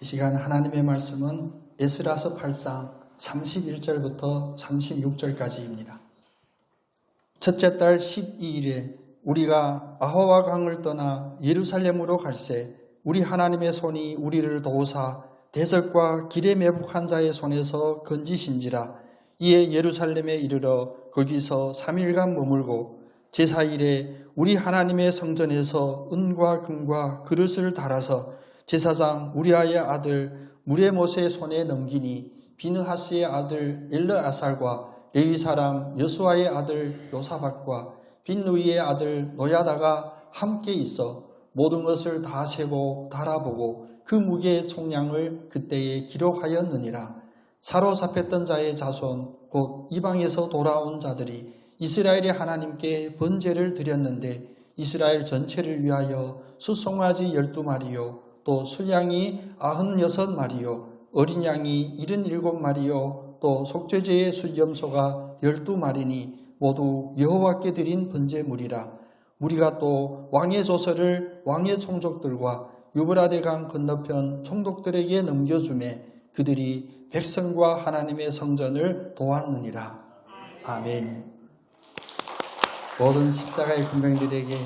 이 시간 하나님의 말씀은 에스라서 8장 31절부터 36절까지입니다. 첫째 달 12일에 우리가 아호와 강을 떠나 예루살렘으로 갈새 우리 하나님의 손이 우리를 도우사 대적과 길에 매복한 자의 손에서 건지신지라. 이에 예루살렘에 이르러 거기서 3일간 머물고 제4일에 우리 하나님의 성전에서 은과 금과 그릇을 달아서 제사장 우리아의 아들 무레모세의 손에 넘기니 비느하스의 아들 엘르아살과 레위 사람 여수아의 아들 요사박과 빈누이의 아들 노야다가 함께 있어 모든 것을 다 세고 달아보고 그 무게의 총량을 그때에 기록하였느니라. 사로잡혔던 자의 자손 곧 이방에서 돌아온 자들이 이스라엘의 하나님께 번제를 드렸는데 이스라엘 전체를 위하여 숫송아지 12마리요 또 순양이 96마리요 어린 양이 77마리요 또 속죄제의 순염소가 12마리니 모두 여호와께 드린 번제물이라. 우리가 또 왕의 조서를 왕의 총독들과 유브라데 강 건너편 총독들에게 넘겨주매 그들이 백성과 하나님의 성전을 도왔느니라. 아멘. 모든 십자가의 군병들에게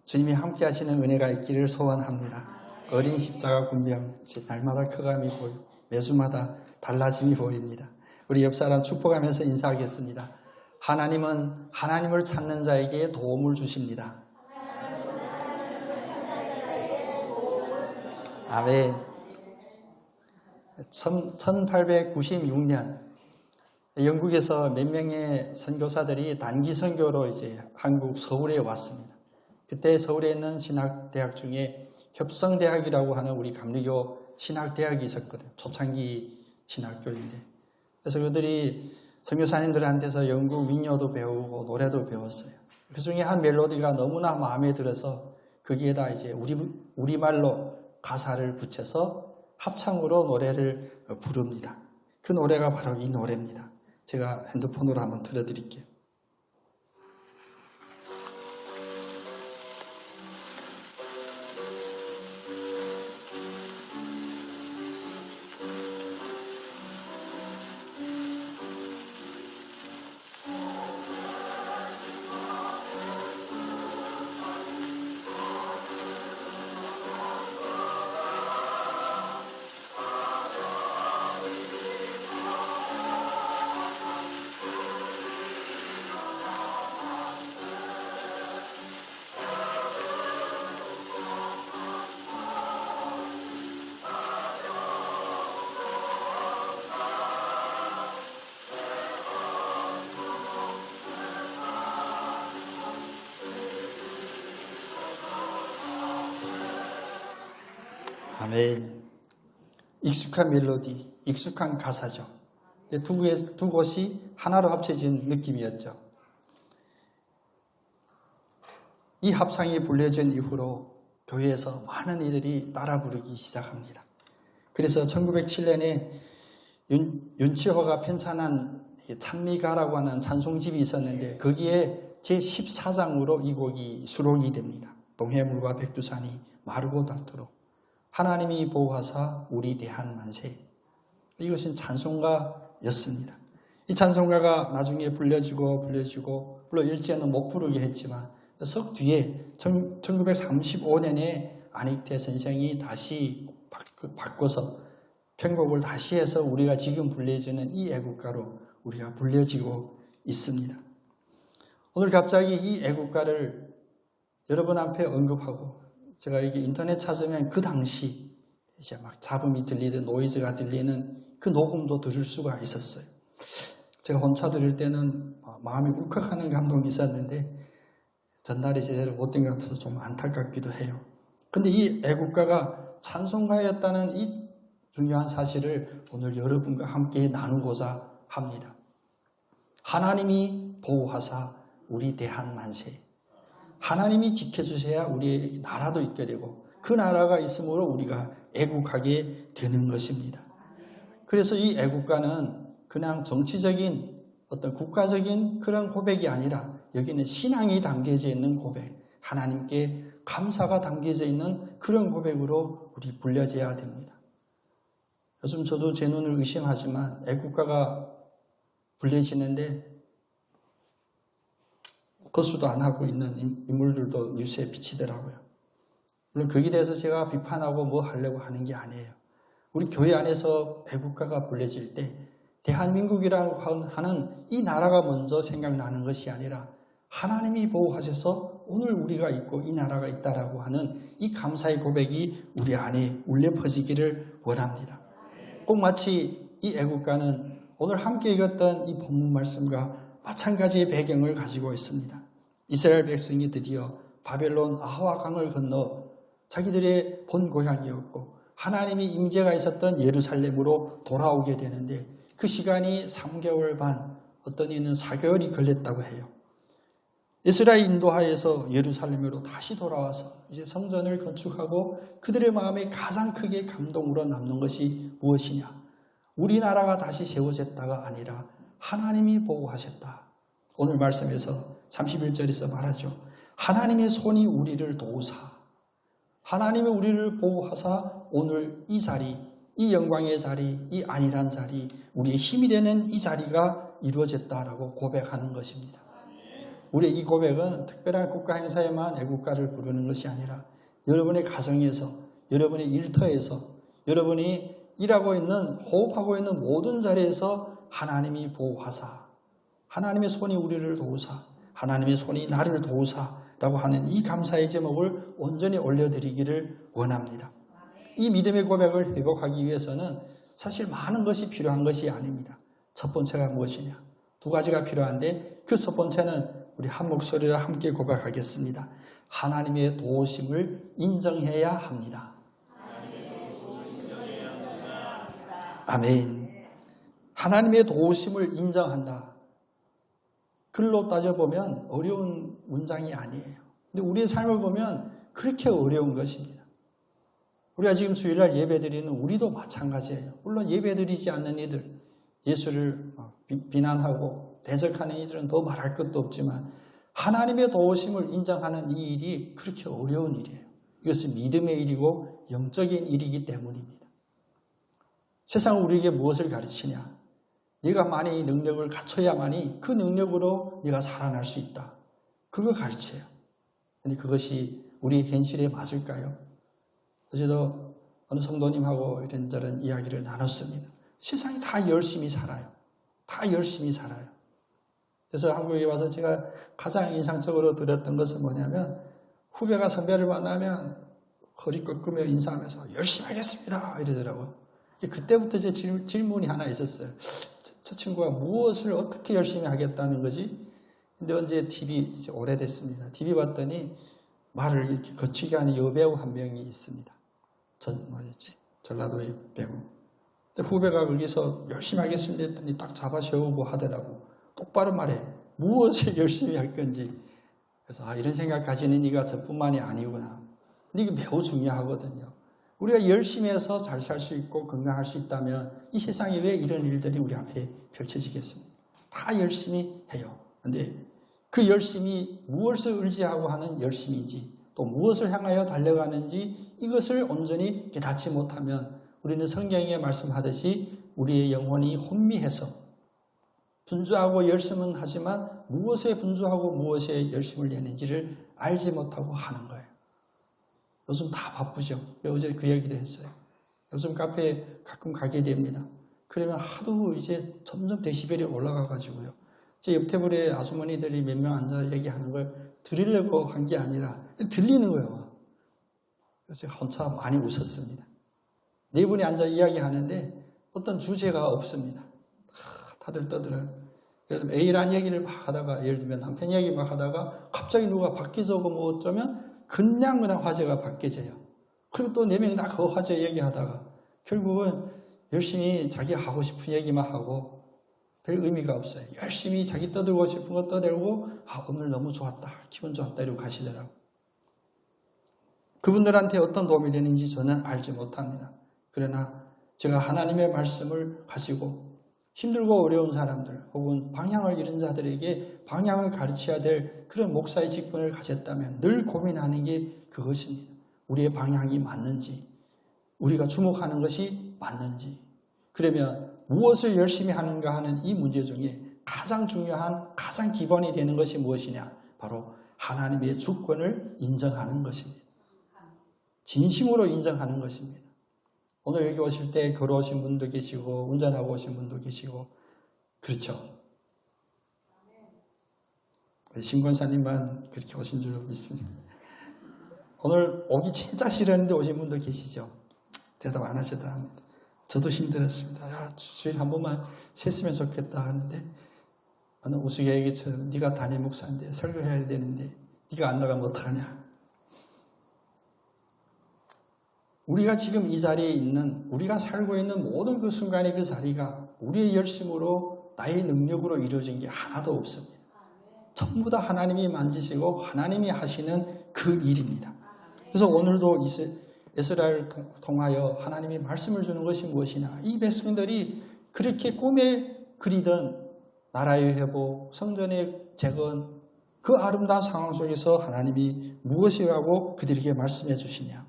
주님이 함께 하시는 은혜가 있기를 소원합니다. 어린 십자가 군병 이제 날마다 커감이 보이고 매주마다 달라짐이 보입니다. 우리 옆 사람 축복하면서 인사하겠습니다. 하나님은 하나님을 찾는 자에게 도움을 주십니다. 아멘. 1896년 영국에서 몇 명의 선교사들이 단기 선교로 이제 한국 서울에 왔습니다. 그때 서울에 있는 신학대학 중에 협성대학이라고 하는 우리 감리교 신학대학이 있었거든요. 초창기 신학교인데. 그래서 그들이 선교사님들한테서 영국 민요도 배우고 노래도 배웠어요. 그 중에 한 멜로디가 너무나 마음에 들어서 거기에다 이제 우리말로 가사를 붙여서 합창으로 노래를 부릅니다. 그 노래가 바로 이 노래입니다. 제가 핸드폰으로 한번 들려드릴게요. 아멘. 익숙한 멜로디, 익숙한 가사죠. 두 곳이 하나로 합쳐진 느낌이었죠. 이 합창이 불려진 이후로 교회에서 많은 이들이 따라 부르기 시작합니다. 그래서 1907년에 윤치호가 편찬한 찬미가라고 하는 찬송집이 있었는데 거기에 제14장으로 이 곡이 수록이 됩니다. 동해물과 백두산이 마르고 닳도록 하나님이 보호하사 우리 대한 만세. 이것은 찬송가였습니다. 이 찬송가가 나중에 불려지고 물론 일제는 못 부르게 했지만 석 뒤에 1935년에 안익태 선생이 다시 바꿔서 편곡을 다시 해서 우리가 지금 불려지는 이 애국가로 우리가 불려지고 있습니다. 오늘 갑자기 이 애국가를 여러분 앞에 언급하고 제가 이게 인터넷 찾으면 그 당시 이제 막 잡음이 들리든 노이즈가 들리는 그 녹음도 들을 수가 있었어요. 제가 혼자 들을 때는 마음이 울컥하는 감동이 있었는데 전달이 제대로 못된 것 같아서 좀 안타깝기도 해요. 그런데 이 애국가가 찬송가였다는 이 중요한 사실을 오늘 여러분과 함께 나누고자 합니다. 하나님이 보호하사 우리 대한 만세. 하나님이 지켜주셔야 우리의 나라도 있게 되고 그 나라가 있으므로 우리가 애국하게 되는 것입니다. 그래서 이 애국가는 그냥 정치적인 어떤 국가적인 그런 고백이 아니라 여기는 신앙이 담겨져 있는 고백, 하나님께 감사가 담겨져 있는 그런 고백으로 우리 불려져야 됩니다. 요즘 저도 제 눈을 의심하지만 애국가가 불려지는데 거수도 안 하고 있는 인물들도 뉴스에 비치더라고요. 물론 거기에 대해서 제가 비판하고 뭐 하려고 하는 게 아니에요. 우리 교회 안에서 애국가가 불려질 때 대한민국이라고 하는 이 나라가 먼저 생각나는 것이 아니라 하나님이 보호하셔서 오늘 우리가 있고 이 나라가 있다라고 하는 이 감사의 고백이 우리 안에 울려 퍼지기를 원합니다. 꼭 마치 이 애국가는 오늘 함께 읽었던 이 본문 말씀과 마찬가지의 배경을 가지고 있습니다. 이스라엘 백성이 드디어 바벨론 아하와 강을 건너 자기들의 본 고향이었고 하나님의 임재가 있었던 예루살렘으로 돌아오게 되는데 그 시간이 3개월 반, 어떤 이는 4개월이 걸렸다고 해요. 에스라의 인도하에서 예루살렘으로 다시 돌아와서 이제 성전을 건축하고 그들의 마음에 가장 크게 감동으로 남는 것이 무엇이냐? 우리나라가 다시 세워졌다가 아니라 하나님이 보호하셨다. 오늘 말씀에서 31절에서 말하죠. 하나님의 손이 우리를 도우사, 하나님이 우리를 보호하사 오늘 이 자리, 이 영광의 자리, 이 안일한 자리, 우리의 힘이 되는 이 자리가 이루어졌다라고 고백하는 것입니다. 우리의 이 고백은 특별한 국가 행사에만 애국가를 부르는 것이 아니라 여러분의 가정에서, 여러분의 일터에서, 여러분이 일하고 있는, 호흡하고 있는 모든 자리에서 하나님이 보호하사, 하나님의 손이 우리를 도우사, 하나님의 손이 나를 도우사라고 하는 이 감사의 제목을 온전히 올려드리기를 원합니다. 이 믿음의 고백을 회복하기 위해서는 사실 많은 것이 필요한 것이 아닙니다. 첫 번째가 무엇이냐? 두 가지가 필요한데 그 첫 번째는 우리 한 목소리로 함께 고백하겠습니다. 하나님의 도우심을 인정해야 합니다. 아멘. 하나님의 도우심을 인정한다. 글로 따져보면 어려운 문장이 아니에요. 근데 우리의 삶을 보면 그렇게 어려운 것입니다. 우리가 지금 주일날 예배드리는 우리도 마찬가지예요. 물론 예배드리지 않는 이들, 예수를 비난하고 대적하는 이들은 더 말할 것도 없지만 하나님의 도우심을 인정하는 이 일이 그렇게 어려운 일이에요. 이것은 믿음의 일이고 영적인 일이기 때문입니다. 세상은 우리에게 무엇을 가르치냐? 네가 만약 이 능력을 갖춰야만이 그 능력으로 네가 살아날 수 있다. 그걸 가르쳐요. 그런데 그것이 우리의 현실에 맞을까요? 어제도 어느 성도님하고 이런저런 이야기를 나눴습니다. 세상이 다 열심히 살아요. 다 열심히 살아요. 그래서 한국에 와서 제가 가장 인상적으로 들었던 것은 뭐냐면 후배가 선배를 만나면 허리 꺾으며 인사하면서 열심히 하겠습니다 이러더라고요. 그때부터 제 질문이 하나 있었어요. 저 친구가 무엇을 어떻게 열심히 하겠다는 거지? 근데 언제 TV 이제 오래됐습니다. TV 봤더니 말을 이렇게 거치게 하는 여배우 한 명이 있습니다. 전라도의 배우. 근데 후배가 거기서 열심히 하겠습니다 했더니 딱 잡아 세우고 하더라고. 똑바로 말해. 무엇을 열심히 할 건지. 그래서 이런 생각 가지는 이가 저뿐만이 아니구나. 근데 이게 매우 중요하거든요. 우리가 열심히 해서 잘 살 수 있고 건강할 수 있다면 이 세상에 왜 이런 일들이 우리 앞에 펼쳐지겠습니까? 다 열심히 해요. 그런데 그 열심이 무엇을 의지하고 하는 열심인지 또 무엇을 향하여 달려가는지 이것을 온전히 깨닫지 못하면 우리는 성경에 말씀하듯이 우리의 영혼이 혼미해서 분주하고 열심은 하지만 무엇에 분주하고 무엇에 열심을 내는지를 알지 못하고 하는 거예요. 요즘 다 바쁘죠. 어제 그 얘기도 했어요. 요즘 카페에 가끔 가게 됩니다. 그러면 하도 이제 점점 데시벨이 올라가가지고요. 제 옆 테이블에 아주머니들이 몇 명 앉아 얘기하는 걸 들으려고 한 게 아니라 들리는 거예요. 그래서 한참 많이 웃었습니다. 네 분이 앉아 이야기하는데 어떤 주제가 없습니다. 다들 떠들어요. 예를 들면 A란 얘기를 막 하다가 예를 들면 남편 얘기 막 하다가 갑자기 누가 바뀌어서 뭐 어쩌면 그냥 화제가 바뀌어져요. 그리고 또 네 명이 다 그 화제 얘기하다가 결국은 열심히 자기 하고 싶은 얘기만 하고 별 의미가 없어요. 열심히 자기 떠들고 싶은 거 떠들고 오늘 너무 좋았다. 기분 좋았다. 이러고 가시더라고요. 그분들한테 어떤 도움이 되는지 저는 알지 못합니다. 그러나 제가 하나님의 말씀을 가지고 힘들고 어려운 사람들 혹은 방향을 잃은 자들에게 방향을 가르쳐야 될 그런 목사의 직분을 가졌다면 늘 고민하는 게 그것입니다. 우리의 방향이 맞는지, 우리가 주목하는 것이 맞는지, 그러면 무엇을 열심히 하는가 하는 이 문제 중에 가장 중요한, 가장 기본이 되는 것이 무엇이냐? 바로 하나님의 주권을 인정하는 것입니다. 진심으로 인정하는 것입니다. 오늘 여기 오실 때 걸어오신 분도 계시고 운전하고 오신 분도 계시고 그렇죠. 신권사님만 그렇게 오신 줄 믿습니다. 오늘 오기 진짜 싫었는데 오신 분도 계시죠. 대답 안 하셔도 합니다. 저도 힘들었습니다. 야, 주일 한 번만 쉬었으면 좋겠다 하는데 어느 우스갯소리처럼 네가 담임 목사인데 설교해야 되는데 네가 안 나가면 어떡하냐. 우리가 지금 이 자리에 있는, 우리가 살고 있는 모든 그 순간의 그 자리가 우리의 열심으로 나의 능력으로 이루어진 게 하나도 없습니다. 전부 다 하나님이 만지시고 하나님이 하시는 그 일입니다. 그래서 오늘도 에스라를 통하여 하나님이 말씀을 주는 것이 무엇이냐. 이 백성들이 그렇게 꿈에 그리던 나라의 회복, 성전의 재건, 그 아름다운 상황 속에서 하나님이 무엇이라고 그들에게 말씀해 주시냐.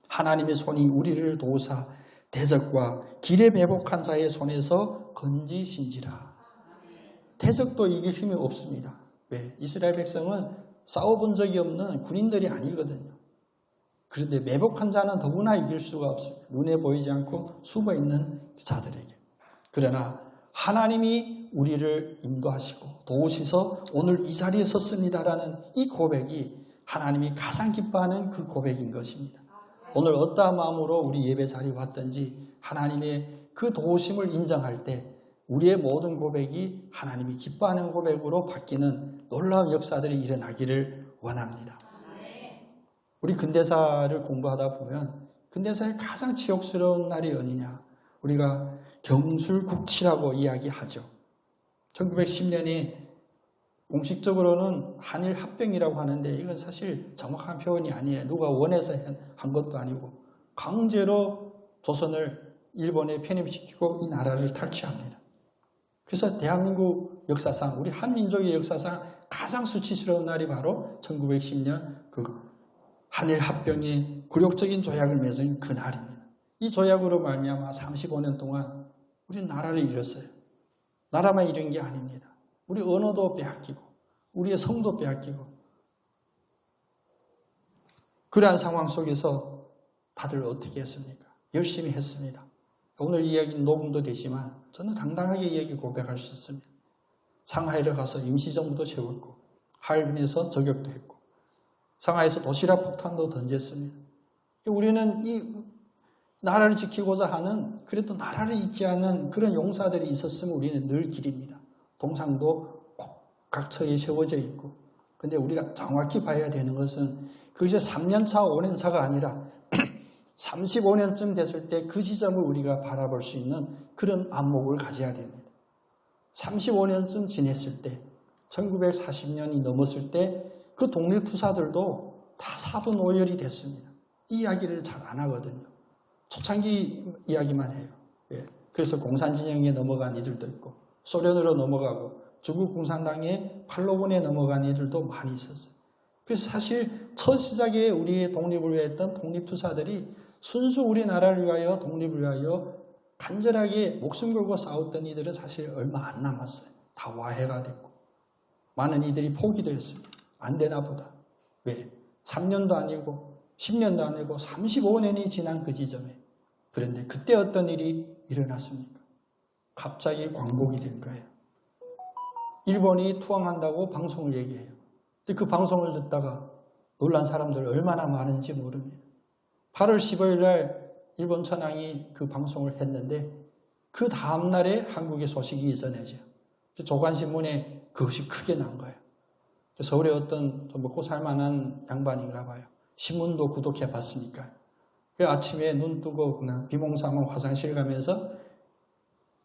하나님의 손이 우리를 도우사 대적과 길에 매복한 자의 손에서 건지신지라. 대적도 이길 힘이 없습니다. 왜? 이스라엘 백성은 싸워본 적이 없는 군인들이 아니거든요. 그런데 매복한 자는 더구나 이길 수가 없습니다. 눈에 보이지 않고 숨어있는 자들에게. 그러나 하나님이 우리를 인도하시고 도우셔서 오늘 이 자리에 섰습니다라는 이 고백이 하나님이 가장 기뻐하는 그 고백인 것입니다. 오늘 어떠한 마음으로 우리 예배 자리에 왔든지 하나님의 그 도우심을 인정할 때 우리의 모든 고백이 하나님이 기뻐하는 고백으로 바뀌는 놀라운 역사들이 일어나기를 원합니다. 우리 근대사를 공부하다 보면 근대사의 가장 치욕스러운 날이 어디냐? 우리가 경술국치라고 이야기하죠. 1910년에 공식적으로는 한일 합병이라고 하는데 이건 사실 정확한 표현이 아니에요. 누가 원해서 한 것도 아니고 강제로 조선을 일본에 편입시키고 이 나라를 탈취합니다. 그래서 대한민국 역사상, 우리 한민족의 역사상 가장 수치스러운 날이 바로 1910년 그 한일 합병의 굴욕적인 조약을 맺은 그 날입니다. 이 조약으로 말미암아 35년 동안 우리 나라를 잃었어요. 나라만 잃은 게 아닙니다. 우리 언어도 빼앗기고 우리의 성도 빼앗기고 그러한 상황 속에서 다들 어떻게 했습니까? 열심히 했습니다. 오늘 이야기는 녹음도 되지만 저는 당당하게 이야기 고백할 수 있습니다. 상하이를 가서 임시정부도 세웠고 하얼빈에서 저격도 했고 상하이에서 도시락 폭탄도 던졌습니다. 우리는 이 나라를 지키고자 하는 그래도 나라를 잊지 않는 그런 용사들이 있었으면 우리는 늘 길입니다. 동상도 각처에 세워져 있고 근데 우리가 정확히 봐야 되는 것은 그것이 3년차 5년차가 아니라 35년쯤 됐을 때 그 지점을 우리가 바라볼 수 있는 그런 안목을 가져야 됩니다. 35년쯤 지냈을 때 1940년이 넘었을 때 그 독립투사들도 다 사분오열이 됐습니다. 이 이야기를 잘 안 하거든요. 초창기 이야기만 해요. 예. 그래서 공산진영에 넘어간 이들도 있고 소련으로 넘어가고 중국 공산당의 팔로군에 넘어간 이들도 많이 있었어요. 그래서 사실 첫 시작에 우리의 독립을 위했던 독립투사들이 순수 우리나라를 위하여 독립을 위하여 간절하게 목숨 걸고 싸웠던 이들은 사실 얼마 안 남았어요. 다 와해가 됐고 많은 이들이 포기도 했습니다. 안 되나 보다. 왜? 3년도 아니고 10년도 아니고 35년이 지난 그 지점에 그런데 그때 어떤 일이 일어났습니까? 갑자기 광복이 된 거예요. 일본이 투항한다고 방송을 얘기해요. 근데 그 방송을 듣다가 놀란 사람들 얼마나 많은지 모릅니다. 8월 15일 날 일본 천황이 그 방송을 했는데 그 다음 날에 한국의 소식이 전해져요. 조간신문에 그것이 크게 난 거예요. 서울에 어떤 좀 먹고 살만한 양반인가 봐요. 신문도 구독해 봤으니까. 아침에 눈 뜨고 그냥 비몽사몽 화장실 가면서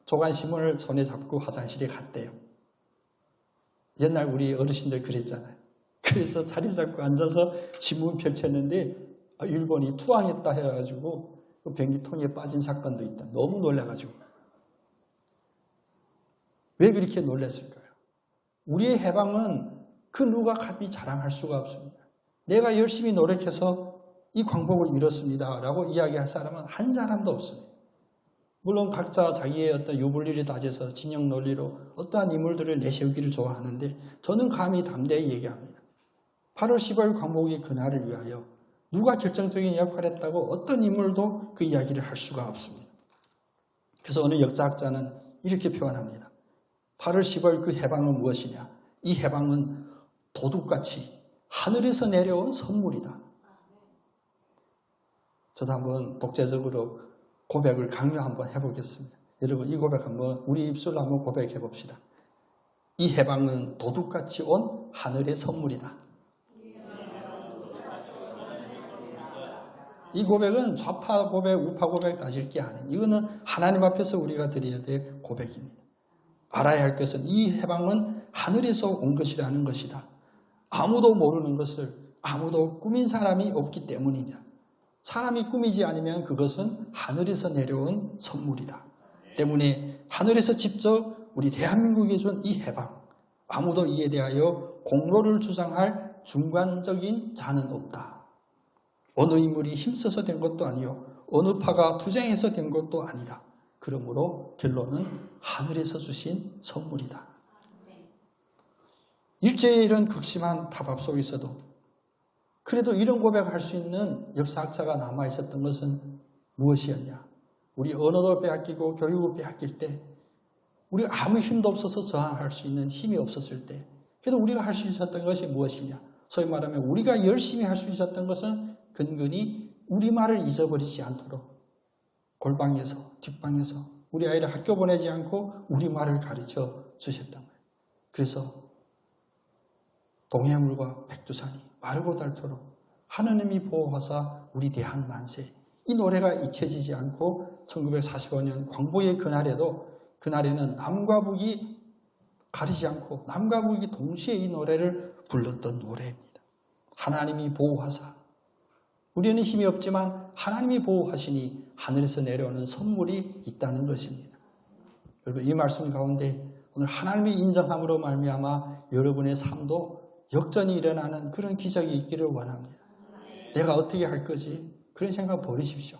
조간신문을 손에 잡고 화장실에 갔대요. 옛날 우리 어르신들 그랬잖아요. 그래서 자리 잡고 앉아서 신문 펼쳤는데 일본이 투항했다 해가지고 그 변기통에 빠진 사건도 있다. 너무 놀라가지고. 왜 그렇게 놀랐을까요? 우리의 해방은 그 누가 감히 자랑할 수가 없습니다. 내가 열심히 노력해서 이 광복을 이뤘습니다 라고 이야기할 사람은 한 사람도 없습니다. 물론 각자 자기의 어떤 유불리를 따져서 진영 논리로 어떠한 인물들을 내세우기를 좋아하는데 저는 감히 담대히 얘기합니다. 8월 10월 광복의 그날을 위하여 누가 결정적인 역할을 했다고 어떤 인물도 그 이야기를 할 수가 없습니다. 그래서 어느 역사학자는 이렇게 표현합니다. 8월 10월 그 해방은 무엇이냐? 이 해방은 도둑같이 하늘에서 내려온 선물이다. 저도 한번 독재적으로 고백을 강요 한번 해보겠습니다. 여러분 이 고백 한번 우리 입술로 한번 고백해 봅시다. 이 해방은 도둑같이 온 하늘의 선물이다. 이 고백은 좌파 고백, 우파 고백 따질 게 아닙니다. 이거는 하나님 앞에서 우리가 드려야 될 고백입니다. 알아야 할 것은 이 해방은 하늘에서 온 것이라는 것이다. 아무도 모르는 것을 아무도 꾸민 사람이 없기 때문이냐. 사람이 꾸미지 않으면 그것은 하늘에서 내려온 선물이다. 때문에 하늘에서 직접 우리 대한민국에 준 이 해방, 아무도 이에 대하여 공로를 주장할 중간적인 자는 없다. 어느 인물이 힘써서 된 것도 아니요 어느 파가 투쟁해서 된 것도 아니다. 그러므로 결론은 하늘에서 주신 선물이다. 일제의 이런 극심한 타박 속에서도 그래도 이런 고백을 할 수 있는 역사학자가 남아있었던 것은 무엇이었냐? 우리 언어도 빼앗기고 교육을 빼앗길 때 우리가 아무 힘도 없어서 저항할 수 있는 힘이 없었을 때 그래도 우리가 할 수 있었던 것이 무엇이냐? 소위 말하면 우리가 열심히 할 수 있었던 것은 근근히 우리말을 잊어버리지 않도록 골방에서 뒷방에서 우리 아이를 학교 보내지 않고 우리말을 가르쳐 주셨던 거예요. 그래서 동해물과 백두산이 마르고 닳도록 하느님이 보호하사 우리 대한 만세 이 노래가 잊혀지지 않고 1945년 광복의 그날에는 남과 북이 가리지 않고 남과 북이 동시에 이 노래를 불렀던 노래입니다. 하나님이 보호하사 우리는 힘이 없지만 하나님이 보호하시니 하늘에서 내려오는 선물이 있다는 것입니다. 여러분 이 말씀 가운데 오늘 하나님이 인정함으로 말미암아 여러분의 삶도 역전이 일어나는 그런 기적이 있기를 원합니다. 내가 어떻게 할 거지? 그런 생각 버리십시오.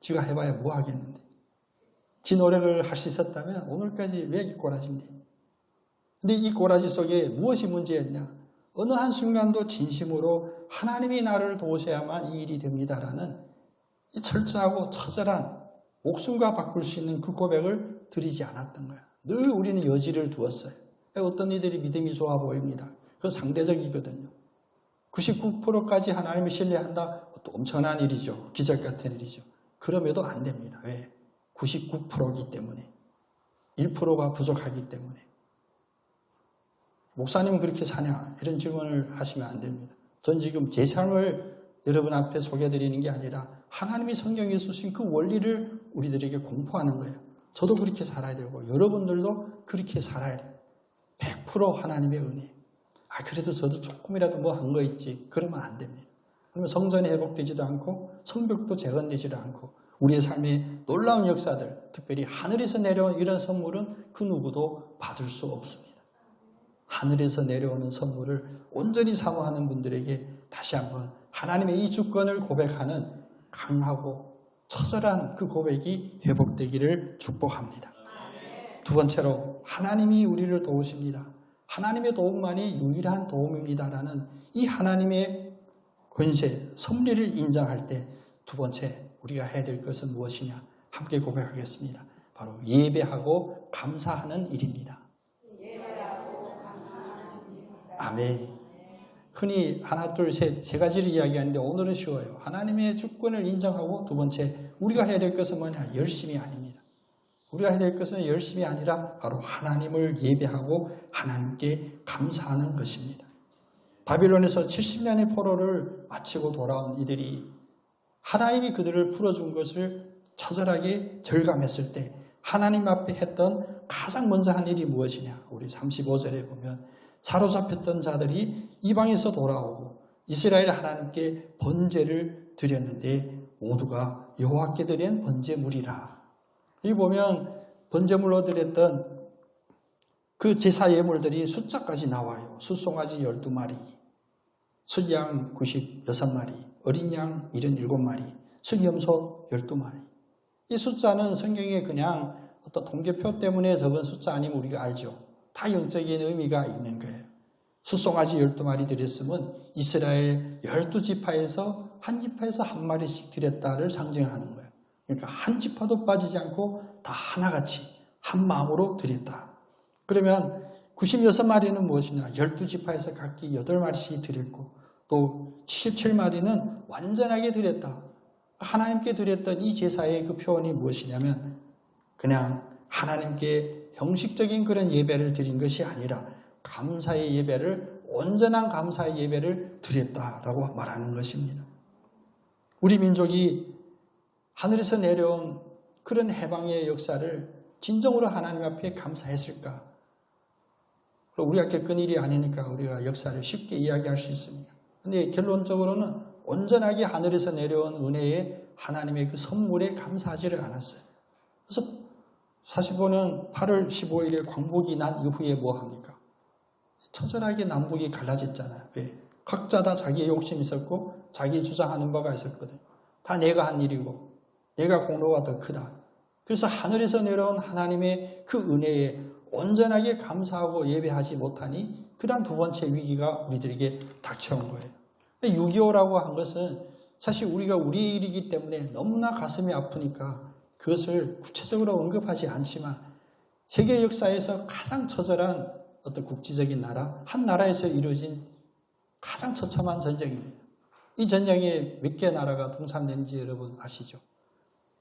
지가 해봐야 뭐 하겠는데. 지 노력을 할 수 있었다면 오늘까지 왜 이 꼬라지인데. 근데 이 꼬라지 속에 무엇이 문제였냐? 어느 한순간도 진심으로 하나님이 나를 도우셔야만 이 일이 됩니다라는 이 철저하고 처절한 목숨과 바꿀 수 있는 그 고백을 드리지 않았던 거야. 늘 우리는 여지를 두었어요. 어떤 이들이 믿음이 좋아 보입니다. 그건 상대적이거든요. 99%까지 하나님을 신뢰한다? 또 엄청난 일이죠. 기적 같은 일이죠. 그럼에도 안 됩니다. 왜? 99%이기 때문에. 1%가 부족하기 때문에. 목사님은 그렇게 사냐? 이런 질문을 하시면 안 됩니다. 전 지금 제 삶을 여러분 앞에 소개해드리는 게 아니라 하나님이 성경에 쓰신 그 원리를 우리들에게 공포하는 거예요. 저도 그렇게 살아야 되고 여러분들도 그렇게 살아야 돼요. 100% 하나님의 은혜. 그래도 저도 조금이라도 뭐 한 거 있지. 그러면 안 됩니다. 그러면 성전이 회복되지도 않고 성벽도 재건되지도 않고 우리의 삶의 놀라운 역사들, 특별히 하늘에서 내려온 이런 선물은 그 누구도 받을 수 없습니다. 하늘에서 내려오는 선물을 온전히 사모하는 분들에게 다시 한번 하나님의 이 주권을 고백하는 강하고 처절한 그 고백이 회복되기를 축복합니다. 두 번째로 하나님이 우리를 도우십니다. 하나님의 도움만이 유일한 도움입니다라는 이 하나님의 권세, 섭리를 인정할 때 두 번째 우리가 해야 될 것은 무엇이냐? 함께 고백하겠습니다. 바로 예배하고 감사하는 일입니다. 아멘. 흔히 하나, 둘, 셋, 세 가지를 이야기하는데 오늘은 쉬워요. 하나님의 주권을 인정하고 두 번째 우리가 해야 될 것은 뭐냐? 열심이 아닙니다. 우리가 해야 될 것은 열심이 아니라 바로 하나님을 예배하고 하나님께 감사하는 것입니다. 바빌론에서 70년의 포로를 마치고 돌아온 이들이 하나님이 그들을 풀어준 것을 처절하게 절감했을 때 하나님 앞에 했던 가장 먼저 한 일이 무엇이냐? 우리 35절에 보면 사로잡혔던 자들이 이방에서 돌아오고 이스라엘 하나님께 번제를 드렸는데 모두가 여호와께 드린 번제물이라. 여기 보면 번제물로 드렸던 그 제사 예물들이 숫자까지 나와요. 숫송아지 12마리, 순양 96마리, 어린 양 77마리, 순염소 12마리. 이 숫자는 성경에 그냥 어떤 통계표 때문에 적은 숫자 아니면 우리가 알죠. 다 영적인 의미가 있는 거예요. 숫송아지 12마리 드렸으면 이스라엘 12지파에서 한 지파에서 한 마리씩 드렸다를 상징하는 거예요. 그러니까 한 지파도 빠지지 않고 다 하나같이 한 마음으로 드렸다. 그러면 96마리는 무엇이냐? 12지파에서 각기 8마리씩 드렸고 또 77마리는 완전하게 드렸다. 하나님께 드렸던 이 제사의 그 표현이 무엇이냐면 그냥 하나님께 형식적인 그런 예배를 드린 것이 아니라 감사의 예배를, 온전한 감사의 예배를 드렸다라고 말하는 것입니다. 우리 민족이 하늘에서 내려온 그런 해방의 역사를 진정으로 하나님 앞에 감사했을까? 우리가 겪은 일이 아니니까 우리가 역사를 쉽게 이야기할 수 있습니다. 그런데 결론적으로는 온전하게 하늘에서 내려온 은혜에 하나님의 그 선물에 감사하지를 않았어요. 그래서 사실 보면 8월 15일에 광복이 난 이후에 뭐 합니까? 처절하게 남북이 갈라졌잖아요. 왜? 각자 다 자기의 욕심이 있었고 자기 주장하는 바가 있었거든요. 다 내가 한 일이고 내가 공로가 더 크다. 그래서 하늘에서 내려온 하나님의 그 은혜에 온전하게 감사하고 예배하지 못하니 그 다음 두 번째 위기가 우리들에게 닥쳐온 거예요. 6.25라고 한 것은 사실 우리가 우리 일이기 때문에 너무나 가슴이 아프니까 그것을 구체적으로 언급하지 않지만 세계 역사에서 가장 처절한 어떤 국지적인 나라, 한 나라에서 이루어진 가장 처참한 전쟁입니다. 이 전쟁에 몇 개 나라가 동참된지 여러분 아시죠?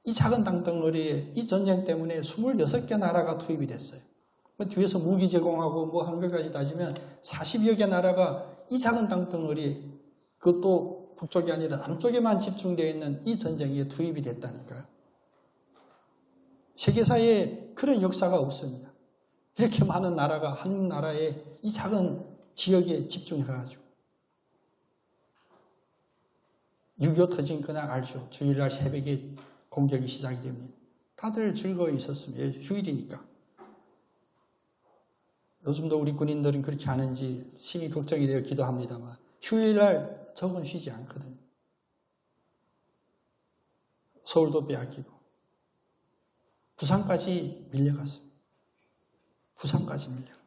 이 작은 땅덩어리에 이 전쟁 때문에 26개 나라가 투입이 됐어요. 뒤에서 무기 제공하고 뭐 한 것까지 따지면 40여 개 나라가 이 작은 땅덩어리에 그것도 북쪽이 아니라 남쪽에만 집중되어 있는 이 전쟁에 투입이 됐다니까요. 세계사에 그런 역사가 없습니다. 이렇게 많은 나라가 한 나라의 이 작은 지역에 집중해가지고 6.25 터진 그날 알죠. 주일날 새벽에 공격이 시작이 됩니다. 다들 즐거워 있었습니다. 휴일이니까. 요즘도 우리 군인들은 그렇게 하는지 심히 걱정이 되어 기도합니다만 휴일날 적은 쉬지 않거든요. 서울도 빼앗기고 부산까지 밀려갔습니다. 부산까지 밀려가.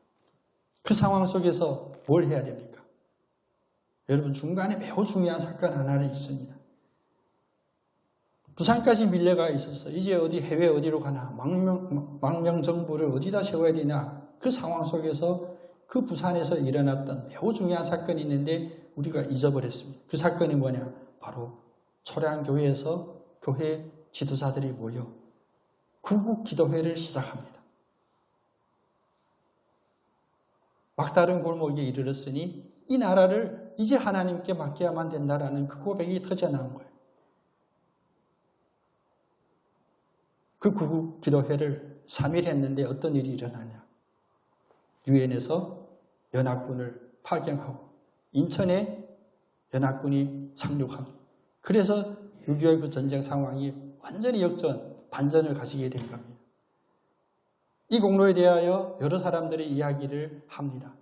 그 상황 속에서 뭘 해야 됩니까? 여러분 중간에 매우 중요한 사건 하나는 있습니다. 부산까지 밀려가 있어서 이제 어디 해외 어디로 가나 망명 정부를 어디다 세워야 되나 그 상황 속에서 그 부산에서 일어났던 매우 중요한 사건이 있는데 우리가 잊어버렸습니다. 그 사건이 뭐냐? 바로 초량교회에서 교회 지도자들이 모여 구국기도회를 시작합니다. 막다른 골목에 이르렀으니 이 나라를 이제 하나님께 맡겨야만 된다라는 그 고백이 터져나온 거예요. 그 구국기도회를 3일 했는데 어떤 일이 일어나냐? 유엔에서 연합군을 파견하고 인천에 연합군이 상륙합니다. 그래서 6.25의 그 전쟁 상황이 완전히 반전을 가지게 된 겁니다. 이 공로에 대하여 여러 사람들이 이야기를 합니다.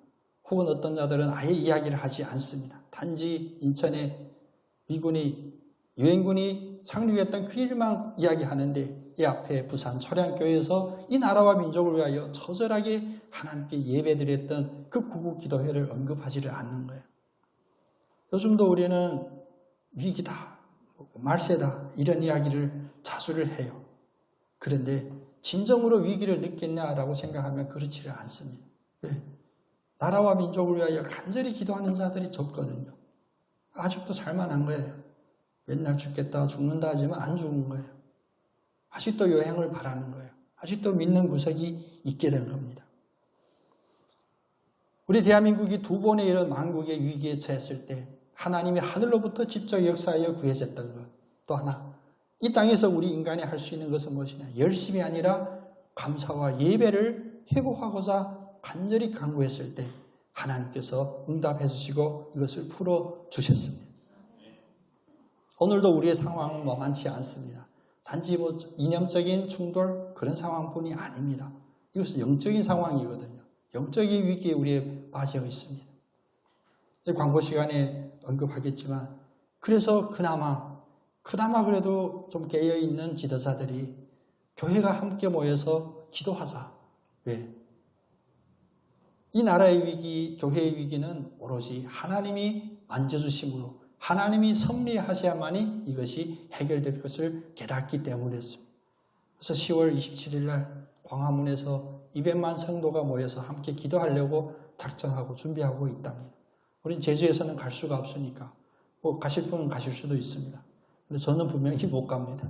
혹은 어떤 자들은 아예 이야기를 하지 않습니다. 단지 인천에 유엔군이 상륙했던 그 일만 이야기하는데 이 앞에 부산 초량교회에서 이 나라와 민족을 위하여 처절하게 하나님께 예배드렸던 그 구국기도회를 언급하지를 않는 거예요. 요즘도 우리는 위기다, 말세다 이런 이야기를 자수를 해요. 그런데 진정으로 위기를 느꼈냐라고 생각하면 그렇지를 않습니다. 왜? 나라와 민족을 위하여 간절히 기도하는 자들이 적거든요. 아직도 살만한 거예요. 맨날 죽겠다 죽는다 하지만 안 죽은 거예요. 아직도 여행을 바라는 거예요. 아직도 믿는 구석이 있게 된 겁니다. 우리 대한민국이 두 번의 이런 만국의 위기에 처했을 때 하나님이 하늘로부터 직접 역사하여 구해졌던 것. 또 하나, 이 땅에서 우리 인간이 할 수 있는 것은 무엇이냐? 열심이 아니라 감사와 예배를 회복하고자 간절히 간구했을 때 하나님께서 응답해 주시고 이것을 풀어주셨습니다. 오늘도 우리의 상황은 만만치 않습니다. 단지 이념적인 충돌 그런 상황뿐이 아닙니다. 이것은 영적인 상황이거든요. 영적인 위기에 우리에 빠져 있습니다. 광고 시간에 언급하겠지만 그래서 그나마 그래도 좀 깨어있는 지도자들이 교회가 함께 모여서 기도하자. 왜? 이 나라의 위기, 교회의 위기는 오로지 하나님이 만져주심으로 하나님이 섭리하셔야만이 이것이 해결될 것을 깨닫기 때문이었습니다. 그래서 10월 27일 날 광화문에서 200만 성도가 모여서 함께 기도하려고 작정하고 준비하고 있답니다. 우린 제주에서는 갈 수가 없으니까 가실 분은 가실 수도 있습니다. 근데 저는 분명히 못 갑니다.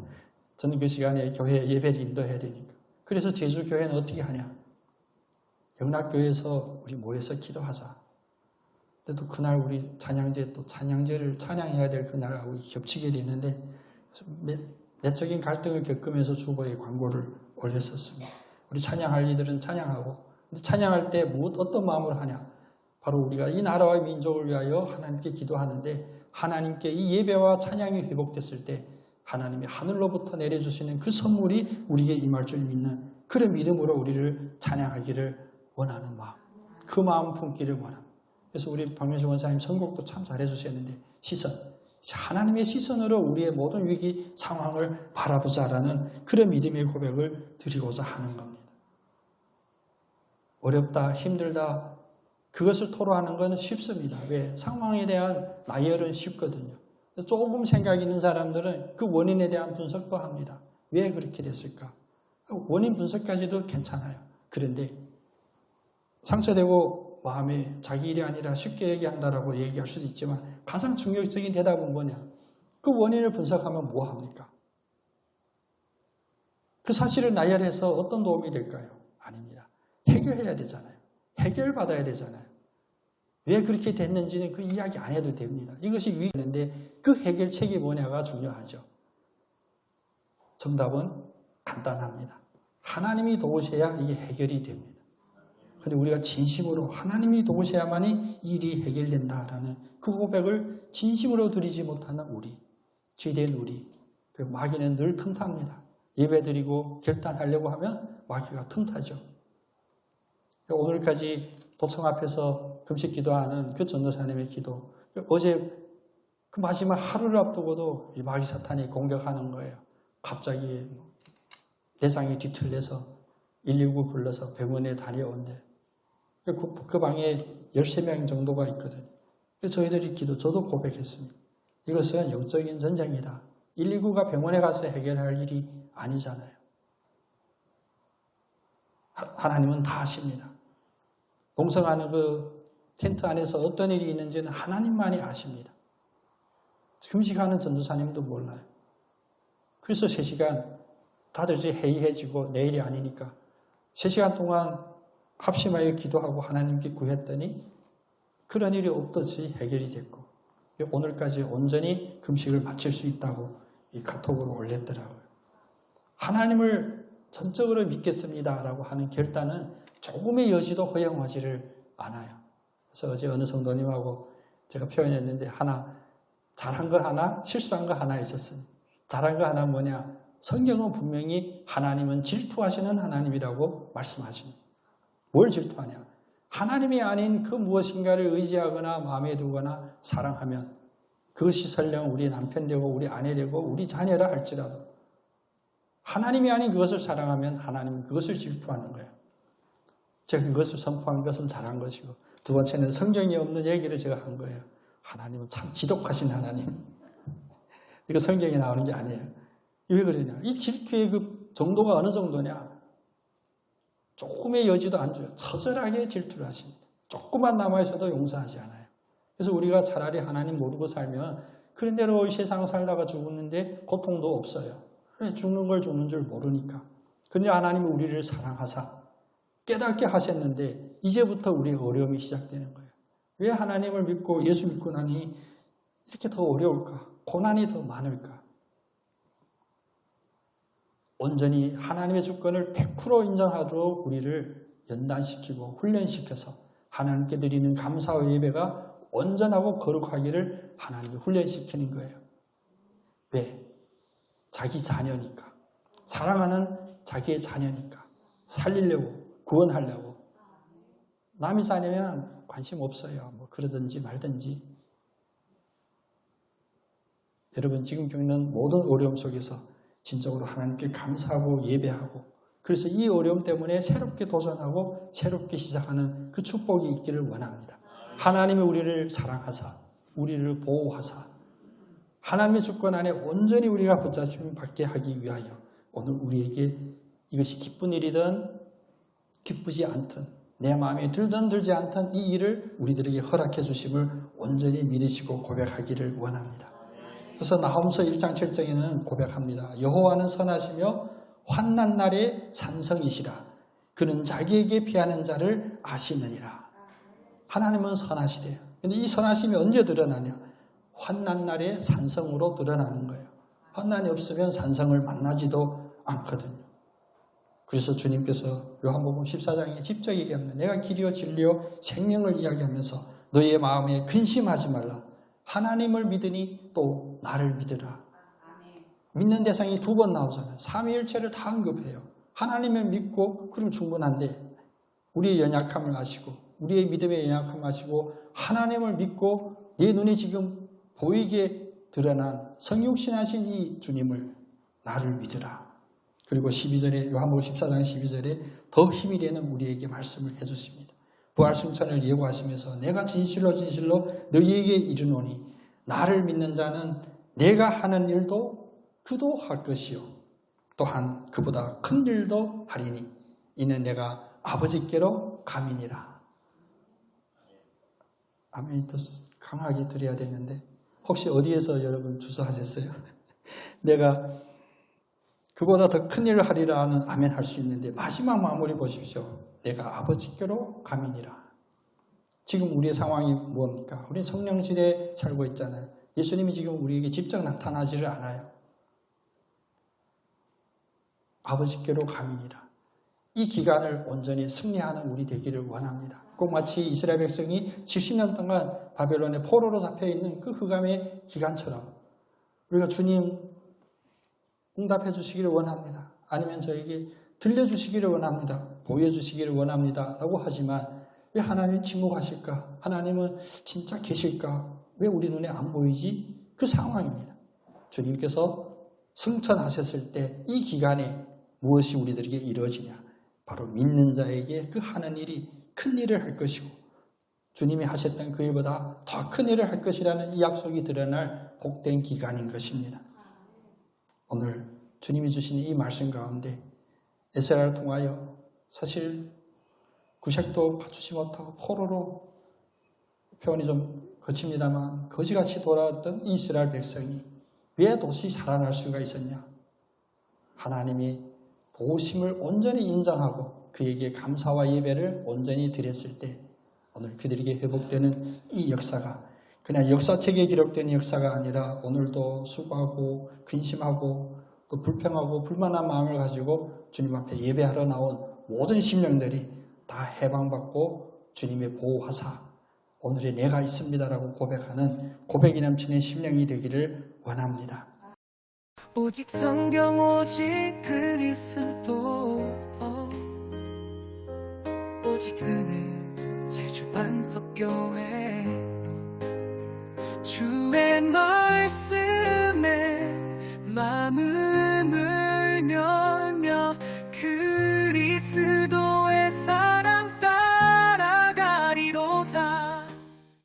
저는 그 시간에 교회 예배를 인도해야 되니까. 그래서 제주 교회는 어떻게 하냐? 영락교회에서 우리 모여서 기도하자. 근데 또 그날 우리 찬양제 또 찬양제를 찬양해야 될 그날하고 겹치게 되는데 내적인 갈등을 겪으면서 주보에 광고를 올렸었습니다. 우리 찬양할 이들은 찬양하고, 근데 찬양할 때 어떤 마음으로 하냐? 바로 우리가 이 나라와 민족을 위하여 하나님께 기도하는데 하나님께 이 예배와 찬양이 회복됐을 때 하나님이 하늘로부터 내려주시는 그 선물이 우리에게 임할 줄 믿는 그런 믿음으로 우리를 찬양하기를 원하는 마음, 그 마음 품기를 원합니다. 그래서 우리 박명식 원사님 선곡도 참 잘해주셨는데 시선, 하나님의 시선으로 우리의 모든 위기 상황을 바라보자라는 그런 믿음의 고백을 드리고자 하는 겁니다. 어렵다, 힘들다, 그것을 토로하는 건 쉽습니다. 왜? 상황에 대한 나열은 쉽거든요. 조금 생각 있는 사람들은 그 원인에 대한 분석도 합니다. 왜 그렇게 됐을까? 원인 분석까지도 괜찮아요. 그런데 상처되고 마음에 자기 일이 아니라 쉽게 얘기한다라고 얘기할 수도 있지만 가장 충격적인 대답은 뭐냐? 그 원인을 분석하면 뭐 합니까? 그 사실을 나열해서 어떤 도움이 될까요? 아닙니다. 해결해야 되잖아요. 해결받아야 되잖아요. 왜 그렇게 됐는지는 그 이야기 안 해도 됩니다. 이것이 위기인데 그 해결책이 뭐냐가 중요하죠. 정답은 간단합니다. 하나님이 도우셔야 이게 해결이 됩니다. 그런데 우리가 진심으로 하나님이 도우셔야만이 일이 해결된다라는 그 고백을 진심으로 드리지 못하는 우리, 죄된 우리, 그리고 마귀는 늘 틈탑니다. 예배드리고 결단하려고 하면 마귀가 틈타죠. 오늘까지 도청 앞에서 금식 기도하는 그 전도사님의 기도, 어제 그 마지막 하루를 앞두고도 이 마귀 사탄이 공격하는 거예요. 갑자기 대상이 뒤틀려서 119 불러서 병원에 다녀온대. 그 방에 13명 정도가 있거든요. 저희들이 저도 고백했습니다. 이것은 영적인 전쟁이다. 119가 병원에 가서 해결할 일이 아니잖아요. 하나님은 다 아십니다. 동성하는 그 텐트 안에서 어떤 일이 있는지는 하나님만이 아십니다. 금식하는 전도사님도 몰라요. 그래서 3시간 다들 이제 해이해지고 내일이 아니니까 3시간 동안 합심하여 기도하고 하나님께 구했더니 그런 일이 없듯이 해결이 됐고 오늘까지 온전히 금식을 마칠 수 있다고 이 카톡으로 올렸더라고요. 하나님을 전적으로 믿겠습니다라고 하는 결단은 조금의 여지도 허용하지를 않아요. 그래서 어제 어느 성도님하고 제가 표현했는데 잘한 거 하나, 실수한 거 하나 있었습니다. 잘한 거 하나 뭐냐? 성경은 분명히 하나님은 질투하시는 하나님이라고 말씀하십니다. 뭘 질투하냐? 하나님이 아닌 그 무엇인가를 의지하거나 마음에 두거나 사랑하면 그것이 설령 우리 남편 되고 우리 아내 되고 우리 자녀라 할지라도 하나님이 아닌 그것을 사랑하면 하나님은 그것을 질투하는 거예요. 제가 그것을 선포한 것은 잘한 것이고 두 번째는 성경이 없는 얘기를 제가 한 거예요. 하나님은 참 지독하신 하나님. 이거 성경에 나오는 게 아니에요. 왜 그러냐? 이 질투의 그 정도가 어느 정도냐? 조금의 여지도 안 줘요. 처절하게 질투를 하십니다. 조금만 남아있어도 용서하지 않아요. 그래서 우리가 차라리 하나님 모르고 살면 그런 대로 이 세상 살다가 죽었는데 고통도 없어요. 죽는 걸 죽는 줄 모르니까. 그런데 하나님은 우리를 사랑하사 깨닫게 하셨는데 이제부터 우리의 어려움이 시작되는 거예요. 왜 하나님을 믿고 예수 믿고 나니 이렇게 더 어려울까? 고난이 더 많을까? 온전히 하나님의 주권을 100% 인정하도록 우리를 연단시키고 훈련시켜서 하나님께 드리는 감사와 예배가 온전하고 거룩하기를 하나님이 훈련시키는 거예요. 왜? 자기 자녀니까. 사랑하는 자기의 자녀니까. 살리려고, 구원하려고. 남의 자녀면 관심 없어요. 뭐 그러든지 말든지. 여러분 지금 겪는 모든 어려움 속에서 진정으로 하나님께 감사하고 예배하고, 그래서 이 어려움 때문에 새롭게 도전하고 새롭게 시작하는 그 축복이 있기를 원합니다. 하나님이 우리를 사랑하사, 우리를 보호하사, 하나님의 주권 안에 온전히 우리가 붙잡힘 받게 하기 위하여 오늘 우리에게 이것이 기쁜 일이든 기쁘지 않든, 내 마음에 들든 들지 않든 이 일을 우리들에게 허락해 주심을 온전히 믿으시고 고백하기를 원합니다. 그래서 나홈서 1장 7절에는 고백합니다. 여호와는 선하시며 환난 날에 산성이시라. 그는 자기에게 피하는 자를 아시느니라. 하나님은 선하시대요. 근데 이 선하심이 언제 드러나냐? 환난 날에 산성으로 드러나는 거예요. 환난이 없으면 산성을 만나지도 않거든요. 그래서 주님께서 요한복음 14장에 직접 얘기합니다. 내가 길이요 진리요 생명을 이야기하면서 너희의 마음에 근심하지 말라. 하나님을 믿으니 또 나를 믿으라. 믿는 대상이 두 번 나오잖아요. 삼위일체를 다 언급해요. 하나님을 믿고 그럼 충분한데 우리의 연약함을 아시고 우리의 믿음의 연약함을 아시고 하나님을 믿고 내 눈에 지금 보이게 드러난 성육신하신 이 주님을 나를 믿으라. 그리고 12절에 요한복음 14장 12절에 더 힘이 되는 우리에게 말씀을 해주십니다. 부활승천을 예고하시면서 내가 진실로 진실로 너희에게 이르노니 나를 믿는 자는 내가 하는 일도 그도 할 것이요 또한 그보다 큰 일도 하리니 이는 내가 아버지께로 감이니라. 아멘이 더 강하게 드려야 되는데 혹시 어디에서 여러분 주소하셨어요? 내가 그보다 더 큰 일을 하리라는 아멘 할 수 있는데 마지막 마무리 보십시오. 내가 아버지께로 감이니라. 지금 우리의 상황이 뭡니까? 우리는 성령실에 살고 있잖아요. 예수님이 지금 우리에게 직접 나타나지를 않아요. 아버지께로 감이니라. 이 기간을 온전히 승리하는 우리 되기를 원합니다. 꼭 마치 이스라엘 백성이 70년 동안 바벨론의 포로로 잡혀있는 그 흑암의 기간처럼 우리가 주님 응답해 주시기를 원합니다. 아니면 저에게 들려주시기를 원합니다. 보여주시기를 원합니다. 라고 하지만 왜 하나님이 침묵하실까? 하나님은 진짜 계실까? 왜 우리 눈에 안 보이지? 그 상황입니다. 주님께서 승천하셨을 때 이 기간에 무엇이 우리들에게 이루어지냐? 바로 믿는 자에게 그 하는 일이 큰 일을 할 것이고 주님이 하셨던 그 일보다 더 큰 일을 할 것이라는 이 약속이 드러날 복된 기간인 것입니다. 오늘 주님이 주시는 이 말씀 가운데 에스라를 통하여 사실 구색도 갖추지 못하고 포로로 표현이 좀 거칩니다만 거지같이 돌아왔던 이스라엘 백성이 왜 도시 살아날 수가 있었냐? 하나님이 도우심을 온전히 인정하고 그에게 감사와 예배를 온전히 드렸을 때 오늘 그들에게 회복되는 이 역사가 그냥 역사책에 기록된 역사가 아니라 오늘도 수고하고 근심하고 또 불평하고 불만한 마음을 가지고 주님 앞에 예배하러 나온 모든 심령들이 다 해방받고 주님의 보호하사 오늘의 내가 있습니다라고 고백하는 고백이 넘치는 심령이 되기를 원합니다. 오직 성경 오직 그리스도 오직 은혜 제주 반석교회 주의 말씀